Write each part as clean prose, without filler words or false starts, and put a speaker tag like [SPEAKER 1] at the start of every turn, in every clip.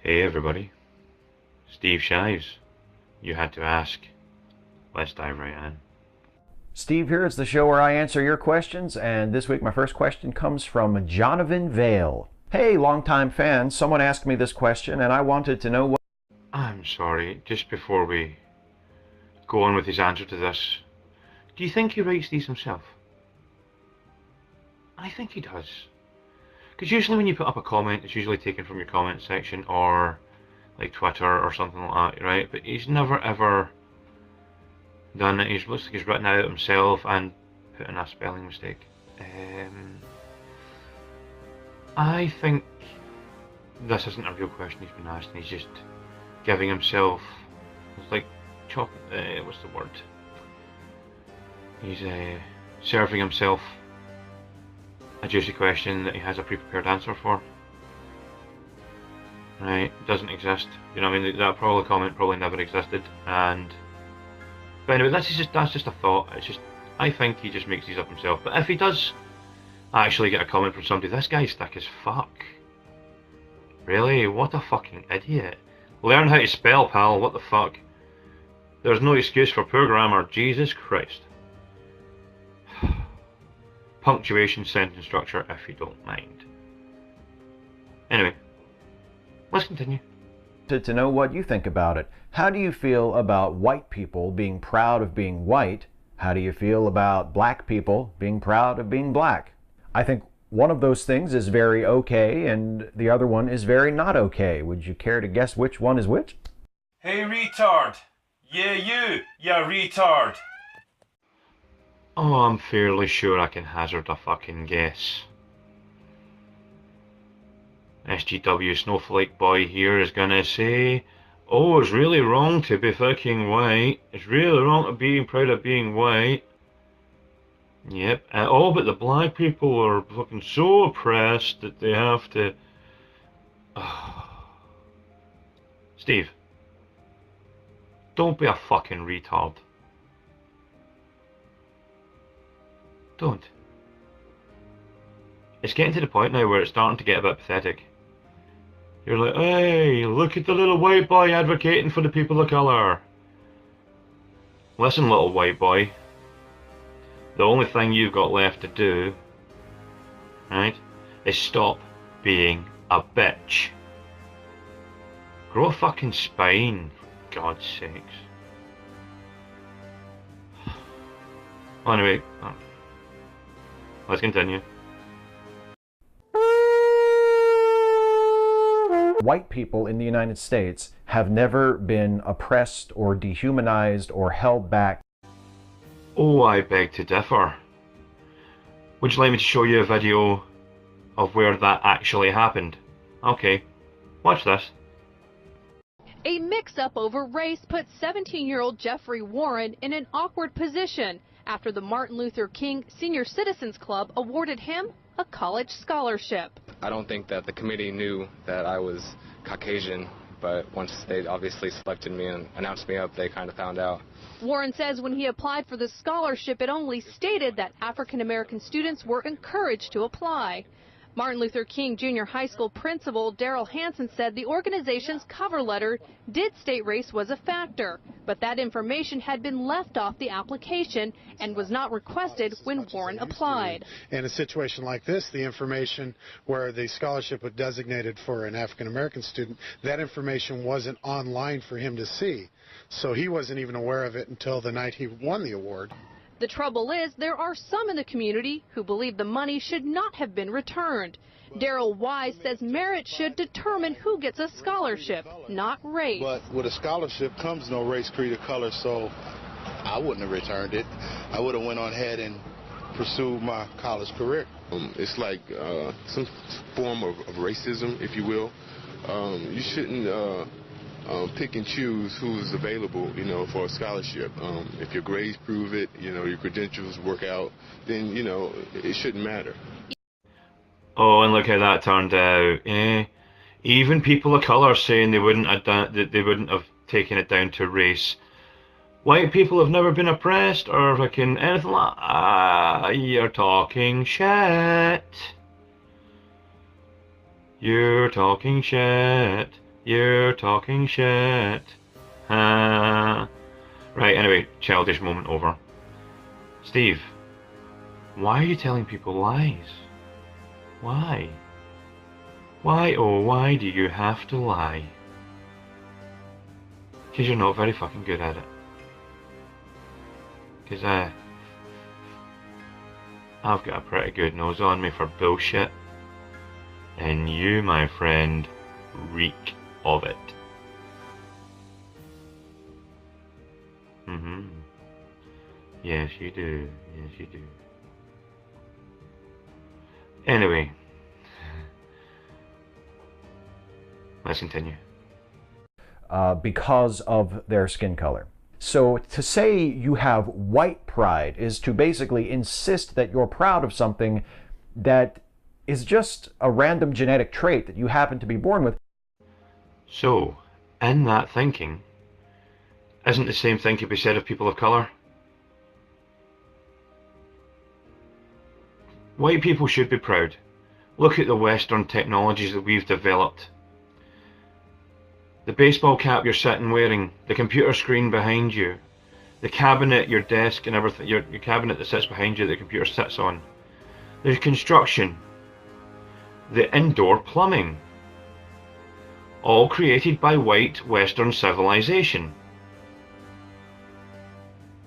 [SPEAKER 1] Hey everybody, Steve Shives. You had to ask. Let's dive right in.
[SPEAKER 2] Steve here. It's the show where I answer your questions, and this week my first question comes from Jonathan Vale. Hey, longtime fan, someone asked me this question and I wanted to know what...
[SPEAKER 1] I'm sorry, just before we go on with his answer to this, do you think he writes these himself? I think he does. Because usually when you put up a comment, it's usually taken from your comment section or like Twitter or something like that, right? But he's never ever done it. He looks like he's written it out himself and put in a spelling mistake. I think this isn't a real question he's been asked, and he's just giving himself, it's like what's the word? He's serving himself a juicy question that he has a pre-prepared answer for. Right, doesn't exist. You know what I mean? That comment probably never existed. But anyway, that's just a thought. It's just, I think he just makes these up himself. But if he does actually get a comment from somebody, this guy's thick as fuck. Really? What a fucking idiot. Learn how to spell, pal. What the fuck? There's no excuse for poor grammar. Jesus Christ. Punctuation, sentence structure, if you don't mind. Anyway, let's continue.
[SPEAKER 2] To know what you think about it. How do you feel about white people being proud of being white? How do you feel about black people being proud of being black? I think one of those things is very okay and the other one is very not okay. Would you care to guess which one is which?
[SPEAKER 3] Hey retard! Yeah you retard!
[SPEAKER 1] Oh, I'm fairly sure I can hazard a fucking guess. SGW Snowflake Boy here is gonna say, oh, it's really wrong to be fucking white. It's really wrong to be proud of being white. Yep. Oh, but the black people are fucking so oppressed that they have to... Steve. Don't be a fucking retard. Don't. It's getting to the point now where it's starting to get a bit pathetic. You're like, hey, look at the little white boy advocating for the people of colour. Listen, little white boy. The only thing you've got left to do, right, is stop being a bitch. Grow a fucking spine, for God's sakes. Well, anyway, let's continue.
[SPEAKER 2] White people in the United States have never been oppressed or dehumanized or held back.
[SPEAKER 1] Oh, I beg to differ. Would you like me to show you a video of where that actually happened? Okay, watch this.
[SPEAKER 4] A mix-up over race put 17-year-old Jeffrey Warren in an awkward position after the Martin Luther King Senior Citizens Club awarded him a college scholarship.
[SPEAKER 5] I don't think that the committee knew that I was Caucasian, but once they obviously selected me and announced me up, they kind of found out.
[SPEAKER 4] Warren says when he applied for the scholarship, it only stated that African American students were encouraged to apply. Martin Luther King Junior High School principal Daryl Hansen said the organization's cover letter did state race was a factor, but that information had been left off the application and was not requested when Warren applied.
[SPEAKER 6] In a situation like this, the information where the scholarship was designated for an African American student, that information wasn't online for him to see. So he wasn't even aware of it until the night he won the award.
[SPEAKER 4] The trouble is, there are some in the community who believe the money should not have been returned. Daryl Wise says merit should determine who gets a scholarship, not race.
[SPEAKER 7] But with a scholarship comes no race, creed, or color, so I wouldn't have returned it. I would have went on ahead and pursued my college career.
[SPEAKER 8] It's like some form of racism, if you will. You shouldn't pick and choose who's available, you know, for a scholarship. If your grades prove it, you know, your credentials work out, then, you know, it shouldn't matter.
[SPEAKER 1] Oh, and look how that turned out. Even people of colour saying they wouldn't have taken it down to race. White people have never been oppressed or fucking anything like that. Ah, you're talking shit. You're talking shit. You're talking shit. Right, anyway, childish moment over. Steve, why are you telling people lies? Why? Why, oh, why do you have to lie? Because you're not very fucking good at it. Because I've got a pretty good nose on me for bullshit. And you, my friend, reek of it. Yes, you do. Yes, you do. Anyway, let's continue.
[SPEAKER 2] Because of their skin color. So to say you have white pride is to basically insist that you're proud of something that is just a random genetic trait that you happen to be born with.
[SPEAKER 1] So, in that thinking, isn't the same thing could be said of people of colour? White people should be proud. Look at the Western technologies that we've developed. The baseball cap you're sitting wearing, the computer screen behind you, the cabinet, your desk and everything, your cabinet that sits behind you that the computer sits on, the construction, the indoor plumbing, all created by white Western civilization.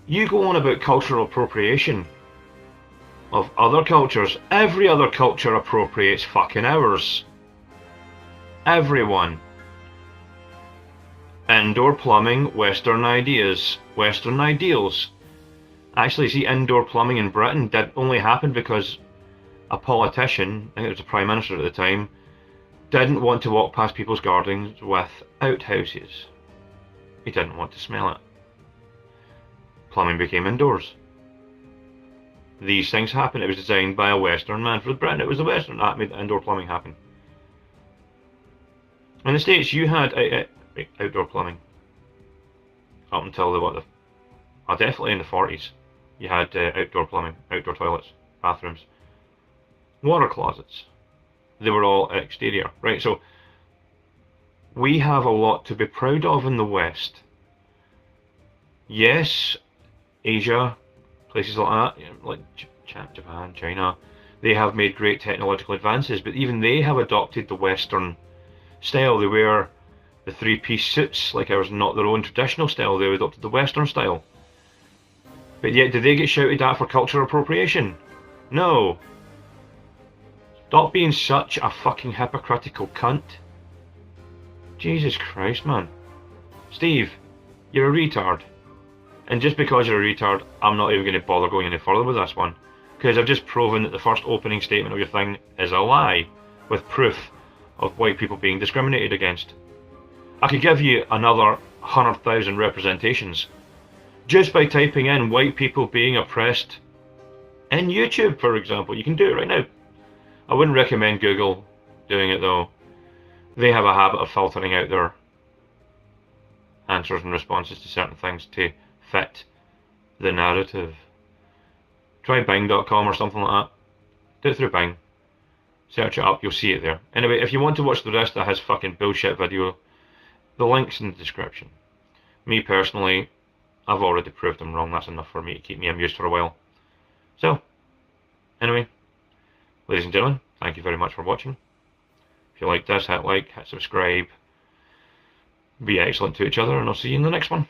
[SPEAKER 1] You go on about cultural appropriation of other cultures. Every other culture appropriates fucking ours. Everyone. Indoor plumbing, Western ideas, Western ideals. Actually, see, indoor plumbing in Britain did only happen because a politician, I think it was the Prime Minister at the time, didn't want to walk past people's gardens with outhouses. He didn't want to smell it. Plumbing became indoors. These things happen. It was designed by a Western man. For Britain, it was the Western that made indoor plumbing happen. In the States, you had outdoor plumbing up until definitely in the 40s. You had outdoor plumbing, outdoor toilets, bathrooms, water closets. They were all exterior, right? So we have a lot to be proud of in the West. Yes, Asia, places like that, like Japan, China, they have made great technological advances, but even they have adopted the Western style. They wear the three-piece suits like ours, not their own traditional style. They adopted the Western style. But yet, did they get shouted at for cultural appropriation? No. Stop being such a fucking hypocritical cunt. Jesus Christ, man. Steve, you're a retard. And just because you're a retard, I'm not even going to bother going any further with this one. Because I've just proven that the first opening statement of your thing is a lie, with proof of white people being discriminated against. I could give you another 100,000 representations just by typing in white people being oppressed in YouTube, for example. You can do it right now. I wouldn't recommend Google doing it though. They have a habit of filtering out their answers and responses to certain things to fit the narrative. Try Bing.com or something like that. Do it through Bing. Search it up, you'll see it there. Anyway, if you want to watch the rest of his fucking bullshit video, the link's in the description. Me personally, I've already proved him wrong. That's enough for me to keep me amused for a while. So, anyway, ladies and gentlemen, thank you very much for watching. If you like this, hit like, hit subscribe. Be excellent to each other, and I'll see you in the next one.